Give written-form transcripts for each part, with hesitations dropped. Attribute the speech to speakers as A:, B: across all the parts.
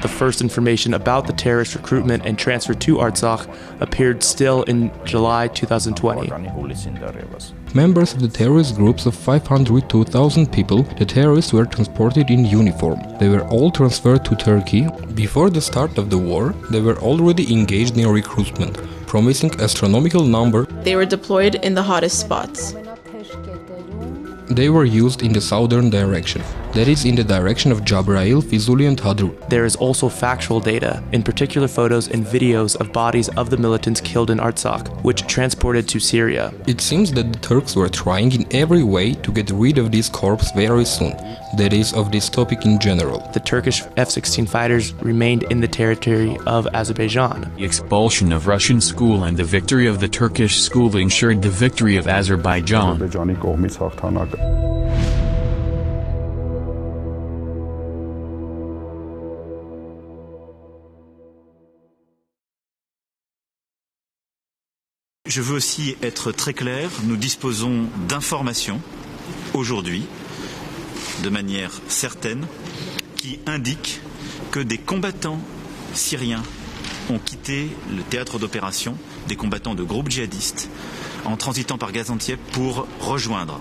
A: the first information about the terrorist recruitment and transfer to Artsakh appeared still in July 2020.
B: Members of the terrorist groups of 500 to 1,000 people, the terrorists were transported in uniform. They were all transferred to Turkey. Before the start of the war, they were already engaged in recruitment, promising astronomical number.
C: They were deployed in the hottest spots.
B: They were used in the southern direction, that is, in the direction of Jabrail, Fizuli and Hadrut.
A: There is also factual data, in particular photos and videos of bodies of the militants killed in Artsakh, which transported to Syria.
B: It seems that the Turks were trying in every way to get rid of these corpses very soon, that is, of this topic in general.
A: The Turkish F-16 fighters remained in the territory of Azerbaijan.
D: The expulsion of Russian school and the victory of the Turkish school ensured the victory of Azerbaijan.
E: Je veux aussi être très clair, nous disposons d'informations aujourd'hui, de manière certaine, qui indiquent que des combattants syriens ont quitté le théâtre d'opération, des combattants de groupes djihadistes, en transitant par Gaziantep pour rejoindre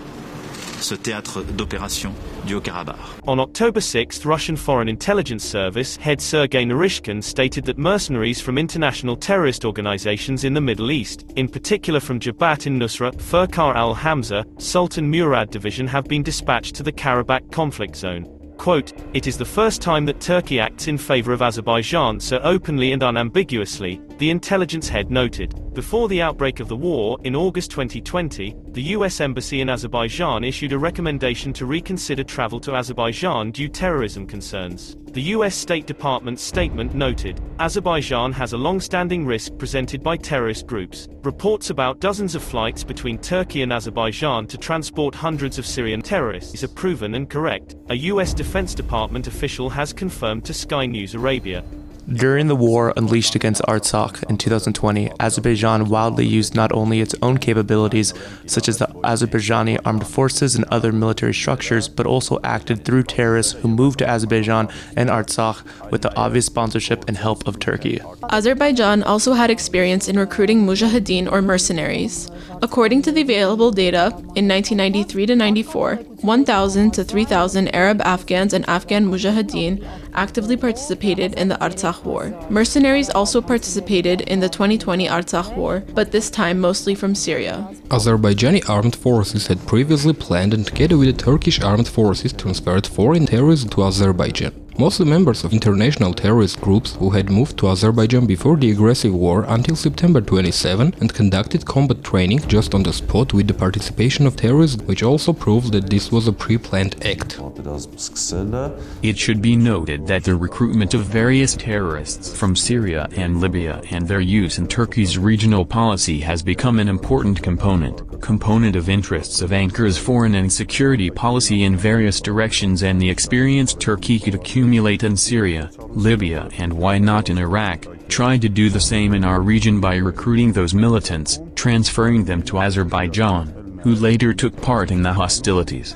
E: ce théâtre d'opération du Haut-Karabakh.
F: On October 6th, Russian Foreign Intelligence Service head Sergei Narishkin stated that mercenaries from international terrorist organizations in the Middle East, in particular from Jabhat in-Nusra, Furqar al-Hamza, Sultan Murad division have been dispatched to the Karabakh conflict zone. Quote, "It is the first time that Turkey acts in favor of Azerbaijan so openly and unambiguously," the intelligence head noted. Before the outbreak of the war, in August 2020, the US Embassy in Azerbaijan issued a recommendation to reconsider travel to Azerbaijan due to terrorism concerns. The US State Department's statement noted, Azerbaijan has a long-standing risk presented by terrorist groups. Reports about dozens of flights between Turkey and Azerbaijan to transport hundreds of Syrian terrorists are proven and correct, a US Defense Department official has confirmed to Sky News Arabia.
A: During the war unleashed against Artsakh in 2020, Azerbaijan wildly used not only its own capabilities, such as the Azerbaijani armed forces and other military structures, but also acted through terrorists who moved to Azerbaijan and Artsakh with the obvious sponsorship and help of Turkey.
C: Azerbaijan also had experience in recruiting mujahideen or mercenaries. According to the available data, in 1993 to 94, 1,000 to 3,000 Arab Afghans and Afghan mujahideen actively participated in the Artsakh War. Mercenaries also participated in the 2020 Artsakh War, but this time mostly from Syria.
B: Azerbaijani armed forces had previously planned and together with the Turkish armed forces transferred foreign terrorists to Azerbaijan. Mostly members of international terrorist groups who had moved to Azerbaijan before the aggressive war until September 27 and conducted combat training just on the spot with the participation of terrorists, which also proves that this was a pre-planned act.
D: It should be noted that the recruitment of various terrorists from Syria and Libya and their use in Turkey's regional policy has become an important component of interests of Ankara's foreign and security policy in various directions, and the experience Turkey could accumulate in Syria, Libya and why not in Iraq, tried to do the same in our region by recruiting those militants, transferring them to Azerbaijan, who later took part in the hostilities.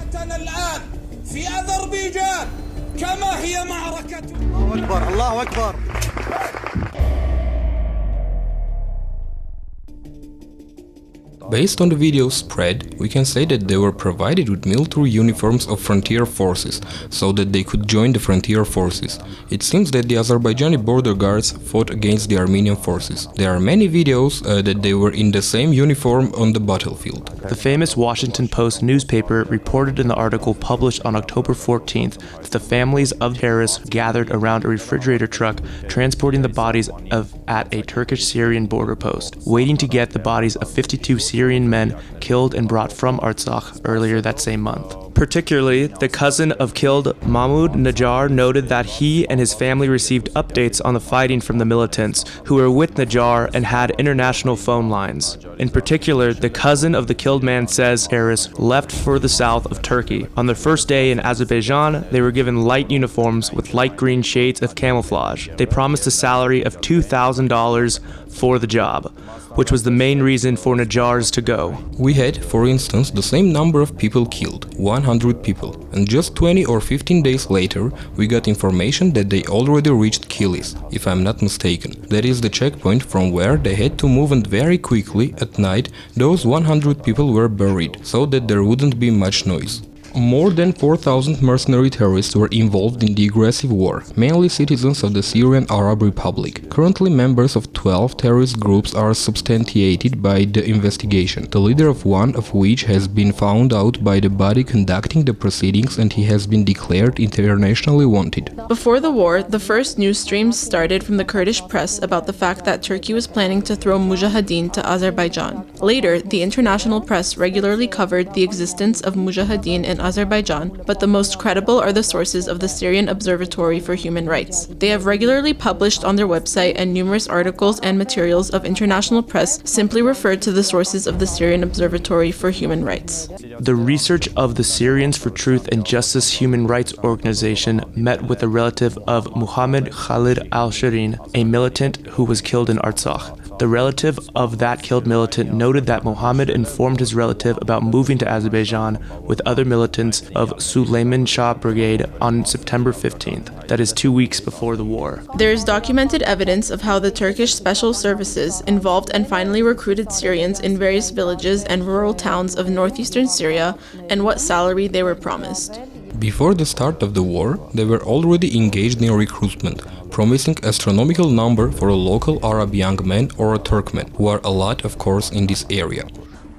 B: Based on the videos spread, we can say that they were provided with military uniforms of frontier forces, so that they could join the frontier forces. It seems that the Azerbaijani border guards fought against the Armenian forces. There are many videos that they were in the same uniform on the battlefield.
A: The famous Washington Post newspaper reported in the article published on October 14th that the families of terrorists gathered around a refrigerator truck transporting the bodies at a Turkish-Syrian border post, waiting to get the bodies of 52 Syrian men killed and brought from Artsakh earlier that same month. Particularly, the cousin of killed Mahmoud Najjar noted that he and his family received updates on the fighting from the militants, who were with Najjar and had international phone lines. In particular, the cousin of the killed man says terrorists left for the south of Turkey. On their first day in Azerbaijan, they were given light uniforms with light green shades of camouflage. They promised a salary of $2,000 for the job. which was the main reason for Najars to go.
B: We had, for instance, the same number of people killed, 100 people, and just 20 or 15 days later we got information that they already reached Kilis, if I'm not mistaken. That is the checkpoint from where they had to move, and very quickly, at night, those 100 people were buried, so that there wouldn't be much noise. More than 4,000 mercenary terrorists were involved in the aggressive war, mainly citizens of the Syrian Arab Republic. Currently, members of 12 terrorist groups are substantiated by the investigation, the leader of one of which has been found out by the body conducting the proceedings, and he has been declared internationally wanted.
C: Before the war, the first news streams started from the Kurdish press about the fact that Turkey was planning to throw mujahideen to Azerbaijan. Later, the international press regularly covered the existence of mujahideen in Azerbaijan, but the most credible are the sources of the Syrian Observatory for Human Rights. They have regularly published on their website, and numerous articles and materials of international press simply referred to the sources of the Syrian Observatory for Human Rights.
A: The research of the Syrians for Truth and Justice Human Rights Organization met with a relative of Muhammad Khalid al-Shirin, a militant who was killed in Artsakh. The relative of that killed militant noted that Muhammad informed his relative about moving to Azerbaijan with other militants of Suleiman Shah Brigade on September 15th, that is 2 weeks before the war.
C: There is documented evidence of how the Turkish special services involved and finally recruited Syrians in various villages and rural towns of northeastern Syria, and what salary they were promised.
B: Before the start of the war, they were already engaged in recruitment, promising astronomical number for a local Arab young man or a Turkmen, who are a lot, of course, in this area.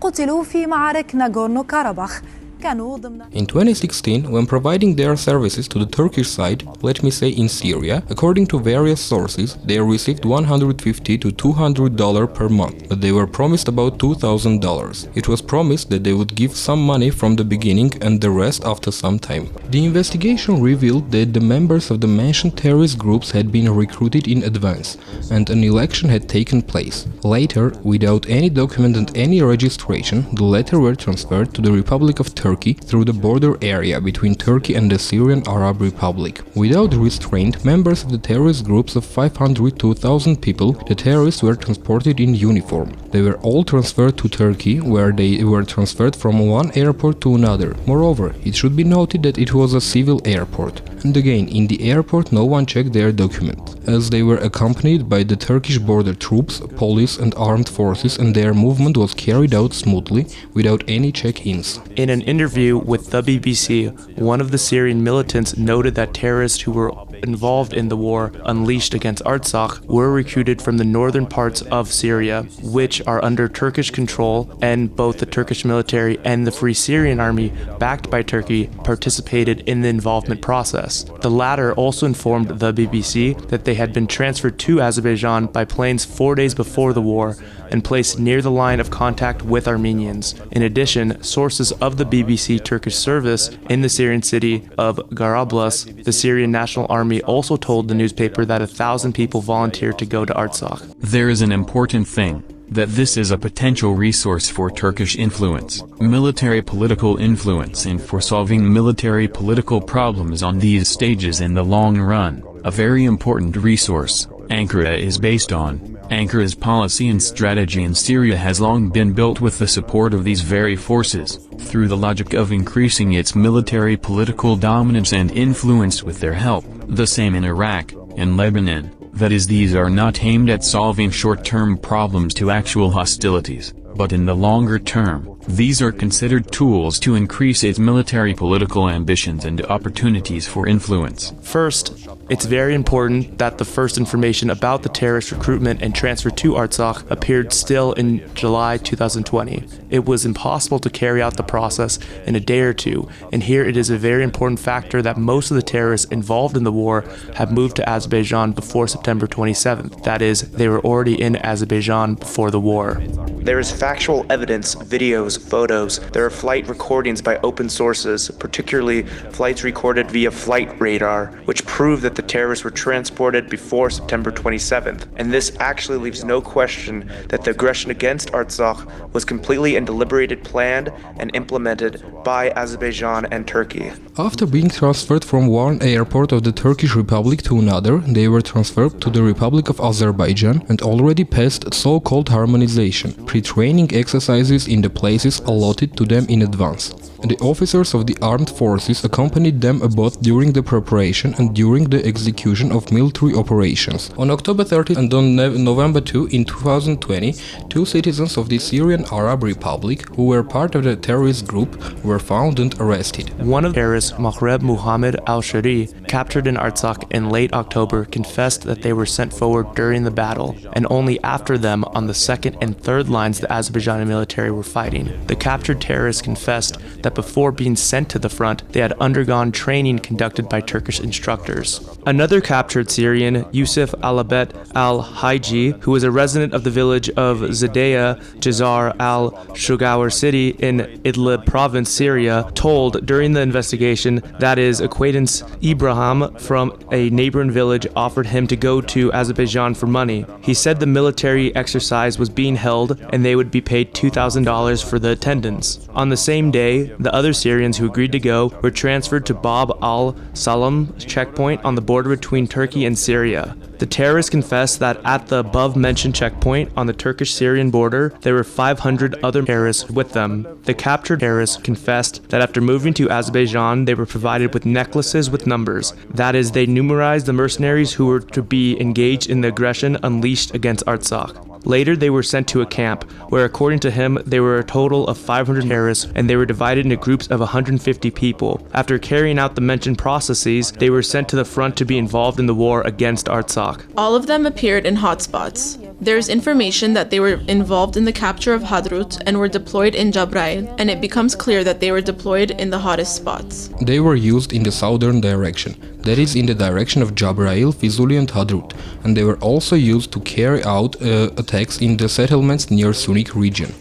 G: قتلوا في معارك ناغورنو-كاراباخ.
B: In 2016, when providing their services to the Turkish side, let me say in Syria, according to various sources, they received $150 to $200 per month, but they were promised about $2,000. It was promised that they would give some money from the beginning and the rest after some time. The investigation revealed that the members of the mentioned terrorist groups had been recruited in advance, and an election had taken place. Later, without any document and any registration, the latter were transferred to the Republic of Turkey through the border area between Turkey and the Syrian Arab Republic. Without restraint, members of the terrorist groups of 500 to 1,000 people, the terrorists were transported in uniform. They were all transferred to Turkey, where they were transferred from one airport to another. Moreover, it should be noted that it was a civil airport. And again, in the airport no one checked their documents, as they were accompanied by the Turkish border troops, police and armed forces, and their movement was carried out smoothly, without any check-ins.
A: In an interview with the BBC, one of the Syrian militants noted that terrorists who were involved in the war unleashed against Artsakh were recruited from the northern parts of Syria, which are under Turkish control, and both the Turkish military and the Free Syrian Army, backed by Turkey, participated in the involvement process. The latter also informed the BBC that they had been transferred to Azerbaijan by planes 4 days before the war and placed near the line of contact with Armenians. In addition, sources of the BBC Turkish service in the Syrian city of Garablus, the Syrian National Army also told the newspaper that 1,000 people volunteered to go to Artsakh.
D: There is an important thing, that this is a potential resource for Turkish influence, military political influence, and for solving military political problems on these stages in the long run, a very important resource. Ankara is based on. Ankara's policy and strategy in Syria has long been built with the support of these very forces, through the logic of increasing its military political dominance and influence with their help. The same in Iraq and Lebanon, that is, these are not aimed at solving short-term problems to actual hostilities, but in the longer term, these are considered tools to increase its military political ambitions and opportunities for influence.
A: First, it's very important that the first information about the terrorist recruitment and transfer to Artsakh appeared still in July 2020. It was impossible to carry out the process in a day or two, and here it is a very important factor that most of the terrorists involved in the war have moved to Azerbaijan before September 27th. That is, they were already in Azerbaijan before the war.
H: There is
A: factual evidence, videos, photos. There are flight recordings by open sources, particularly flights recorded via flight radar, which prove that the terrorists were transported before September 27th. And this actually leaves no question that the aggression against Artsakh was completely and deliberated, planned, and implemented by Azerbaijan and Turkey.
B: After being transferred from one airport of the Turkish Republic to another, they were transferred to the Republic of Azerbaijan and already passed so-called harmonization, pre-training exercises in the places allotted to them in advance. The officers of the armed forces accompanied them both during the preparation and during the execution of military operations. On October 30 and on November 2 in 2020, two citizens of the Syrian Arab Republic who were part of the terrorist group were found and arrested.
A: One of the terrorists, Maghreb Muhammad al-Shari, captured in Artsakh in late October, confessed that they were sent forward during the battle, and only after them on the second and third lines the Azerbaijani military were fighting. The captured terrorists confessed that before being sent to the front, they had undergone training conducted by Turkish instructors. Another captured Syrian, Yusuf Alabet al-Haji, who was a resident of the village of Zadeya Jazar al-Shugawar city in Idlib province, Syria, told during the investigation that his acquaintance Ibrahim from a neighboring village offered him to go to Azerbaijan for money. He said the military exercise was being held and they would be paid $2,000 for the attendance. On the same day, the other Syrians who agreed to go were transferred to Bab al-Salam checkpoint on the border between Turkey and Syria. The terrorists confessed that at the above-mentioned checkpoint on the Turkish-Syrian border, there were 500 other terrorists with them. The captured terrorists confessed that after moving to Azerbaijan, they were provided with necklaces with numbers. That is, they numerized the mercenaries who were to be engaged in the aggression unleashed against Artsakh. Later, they were sent to a camp, where according to him, there were a total of 500 terrorists, and they were divided into groups of 150 people. After carrying out the mentioned processes, they were sent to the front to be involved in the war against Artsakh.
C: All of them appeared in hotspots. There's information that they were involved in the capture of Hadrut and were deployed in Jabrail, and it becomes clear that they were deployed in the hottest spots.
B: They were used in the southern direction, that is in the direction of Jabrail, Fizuli and Hadrut, and they were also used to carry out attacks in the settlements near Sunik region.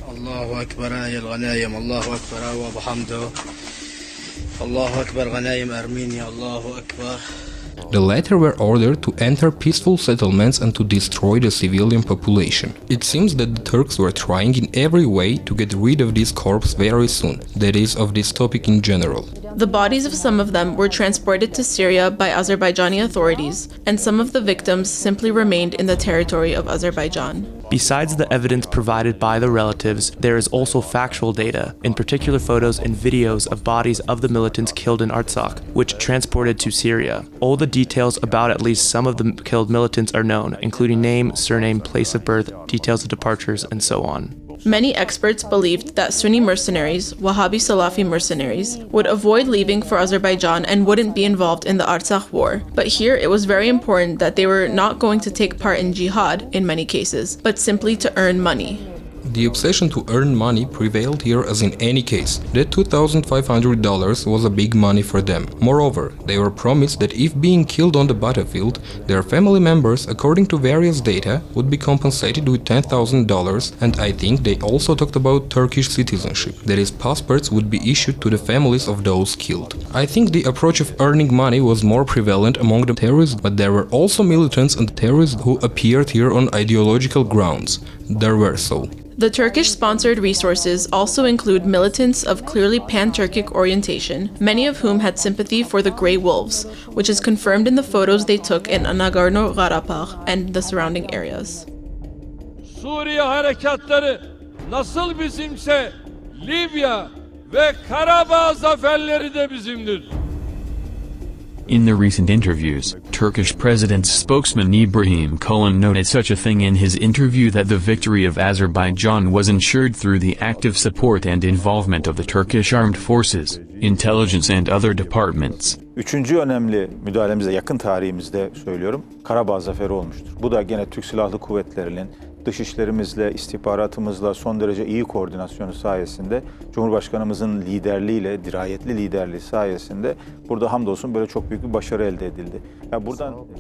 H: Allahu Akbar al-Ghanayim, Allahu Akbar wa bihamdo. Allahu Akbar Ghanayim Armenia, Allahu Akbar.
B: The latter were ordered to enter peaceful settlements and to destroy the civilian population. It seems that the Turks were trying in every way to get rid of this corpse very soon, that is, of this topic in general.
C: The bodies of some of them were transported to Syria by Azerbaijani authorities, and some of the victims simply remained in the territory of Azerbaijan.
A: Besides the evidence provided by the relatives, there is also factual data, in particular photos and videos of bodies of the militants killed in Artsakh, which transported to Syria. All the details about at least some of the killed militants are known, including name, surname, place of birth, details of departures, and so on.
C: Many experts believed that Sunni mercenaries, Wahhabi Salafi mercenaries, would avoid leaving for Azerbaijan and wouldn't be involved in the Artsakh war. But here it was very important that they were not going to take part in jihad in many cases, but simply to earn money.
B: The obsession to earn money prevailed here as in any case. That $2,500 was a big money for them. Moreover, they were promised that if being killed on the battlefield, their family members, according to various data, would be compensated with $10,000, and I think they also talked about Turkish citizenship, that is, passports would be issued to the families of those killed. I think the approach of earning money was more prevalent among the terrorists, but there were also militants and terrorists who appeared here on ideological grounds. There were so.
C: The Turkish-sponsored resources also include militants of clearly pan-Turkic orientation, many of whom had sympathy for the Grey Wolves, which is confirmed in the photos they took in Nagorno-Karabakh and the surrounding areas.
I: Suriye harekatları nasıl bizimse Libya ve Karabağ zaferleri de bizimdir.
D: In the recent interviews, Turkish President's spokesman Ibrahim Kalin noted such a thing in his interview that the victory of Azerbaijan was ensured through the active support and involvement of the Turkish armed forces, intelligence and other departments.
J: Üçüncü önemli müdahalemize yakın tarihimizde söylüyorum, Karabağ zaferi olmuştur. Bu da gene Türk Silahlı Kuvvetleri'nin dışişlerimizle, istihbaratımızla son derece iyi koordinasyonu sayesinde, Cumhurbaşkanımızın liderliğiyle, dirayetli liderliği sayesinde burada hamdolsun böyle çok büyük bir başarı elde edildi.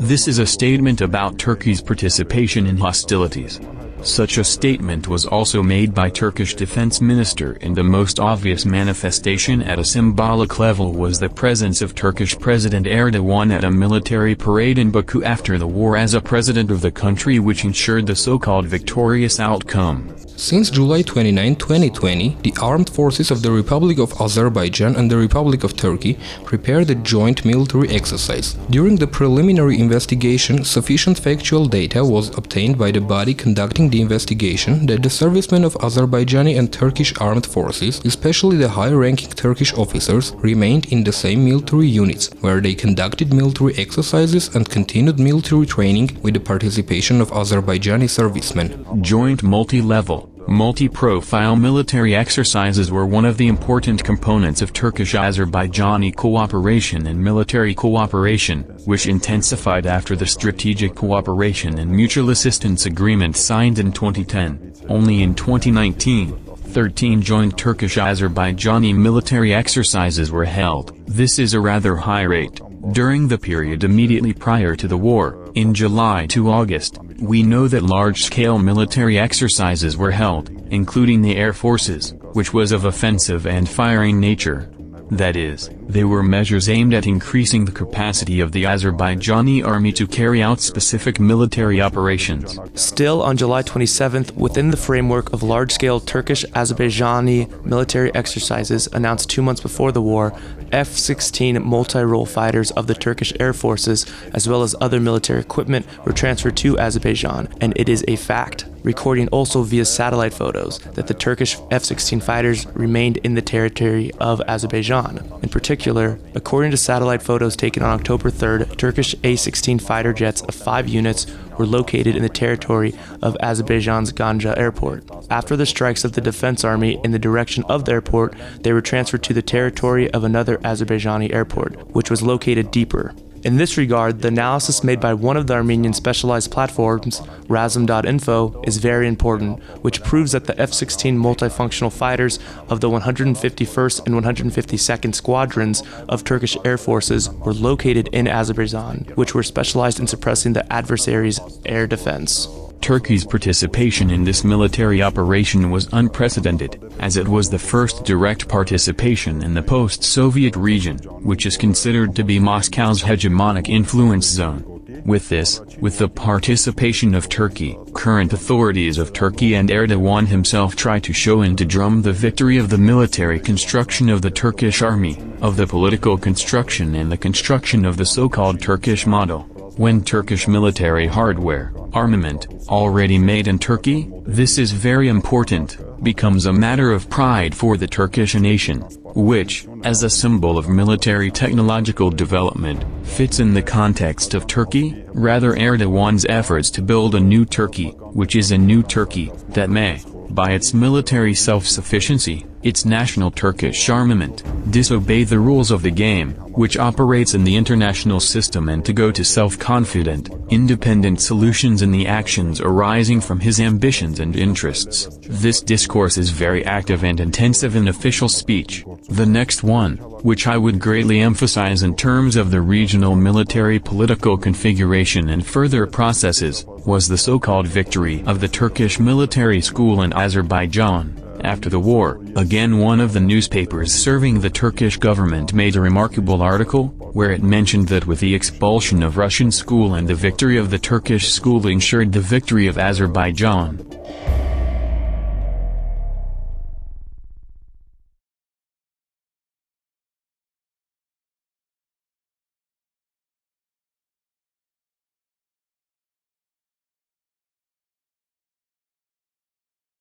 D: This is a statement about Turkey's participation in hostilities. Such a statement was also made by Turkish Defense Minister, and the most obvious manifestation at a symbolic level was the presence of Turkish President Erdogan at a military parade in Baku after the war as a president of the country, which ensured the so-called victorious outcome.
B: Since July 29, 2020, the armed forces of the Republic of Azerbaijan and the Republic of Turkey prepared a joint military exercise. During the preliminary investigation, sufficient factual data was obtained by the body conducting the investigation that the servicemen of Azerbaijani and Turkish armed forces, especially the high-ranking Turkish officers, remained in the same military units, where they conducted military exercises and continued military training with the participation of Azerbaijani servicemen.
D: Joint multi-level, multi-profile military exercises were one of the important components of Turkish-Azerbaijani cooperation and military cooperation, which intensified after the Strategic Cooperation and Mutual Assistance Agreement signed in 2010. Only in 2019, 13 joint Turkish-Azerbaijani military exercises were held. This is a rather high rate. During the period immediately prior to the war, in July to August, we know that large-scale military exercises were held, including the air forces, which was of offensive and firing nature. That is, they were measures aimed at increasing the capacity of the Azerbaijani army to carry out specific military operations.
A: Still, on July 27th, within the framework of large-scale Turkish-Azerbaijani military exercises announced 2 months before the war, F-16 multi-role fighters of the Turkish Air Forces, as well as other military equipment, were transferred to Azerbaijan, and it is a fact, recording also via satellite photos, that the Turkish F-16 fighters remained in the territory of Azerbaijan. In particular, according to satellite photos taken on October 3rd, Turkish A-16 fighter jets of 5 units were located in the territory of Azerbaijan's Ganja airport. After the strikes of the Defense Army in the direction of the airport, they were transferred to the territory of another Azerbaijani airport, which was located deeper. In this regard, the analysis made by one of the Armenian specialized platforms, Razm.info, is very important, which proves that the F-16 multifunctional fighters of the 151st and 152nd Squadrons of Turkish Air Forces were located in Azerbaijan, which were specialized in suppressing the adversary's air defense.
D: Turkey's participation in this military operation was unprecedented, as it was the first direct participation in the post-Soviet region, which is considered to be Moscow's hegemonic influence zone. With the participation of Turkey, current authorities of Turkey and Erdogan himself try to show and to drum the victory of the military construction of the Turkish army, of the political construction and the construction of the so-called Turkish model. When Turkish military hardware, armament, already made in Turkey, this is very important, becomes a matter of pride for the Turkish nation, which, as a symbol of military technological development, fits in the context of Turkey, rather Erdogan's efforts to build a new Turkey, which is a new Turkey, that may, by its military self-sufficiency, its national Turkish armament, disobey the rules of the game, which operates in the international system, and to go to self-confident, independent solutions in the actions arising from his ambitions and interests. This discourse is very active and intensive in official speech. The next one, which I would greatly emphasize in terms of the regional military political configuration and further processes, was the so-called victory of the Turkish military school in Azerbaijan. After the war, again one of the newspapers serving the Turkish government made a remarkable article, where it mentioned that with the expulsion of Russian school and the victory of the Turkish school ensured the victory of Azerbaijan.